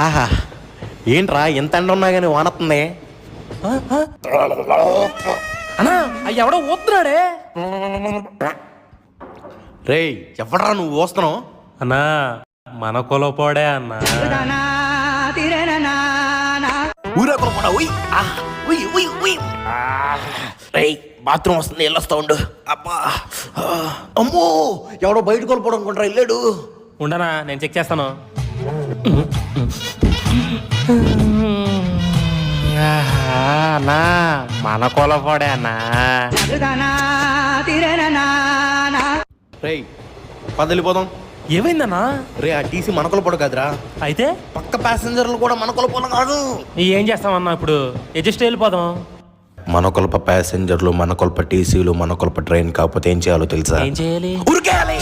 ఆహా, ఏంట్రా ఎంత ఎండ ఉన్నా కానీ వానొస్తుంది. అన్నా అవి ఎవడో ఊతున్నాడే. రేయ్ ఎవడరా నువ్వు వస్తున్నావు? అన్నా మన కులపోడే అన్నా. ఊరేకుండా రేయ్ బాత్రూమ్ వస్తుంది, వెళ్ళొస్తా ఉండు. అబ్బా అమ్మో, ఎవడో బయట కోల్పోవడం అనుకుంటారా, వెళ్ళాడు. ఉండనా నేను చెక్ చేస్తాను. అన్నా మన కులపోడే అన్నా. రేయ్ పదలిపోదాం. ఏమైందన్నా? రే ఆ టీసీ మన కొలపోడు కాదురా, అయితే పక్క ప్యాసింజర్లు కూడా మన కొలపోవడం కాదు. ఏం చేస్తామన్నా ఇప్పుడు? అడ్జస్ట్ వెళ్ళిపోదాం. మన కొలప ప్యాసింజర్లు, మన కొలప టీసీలు, మన కొలప ట్రైన్ కాకపోతే ఏం చేయాలో తెలుసా? ఏం చేయాలి? ఉరికేయాలి.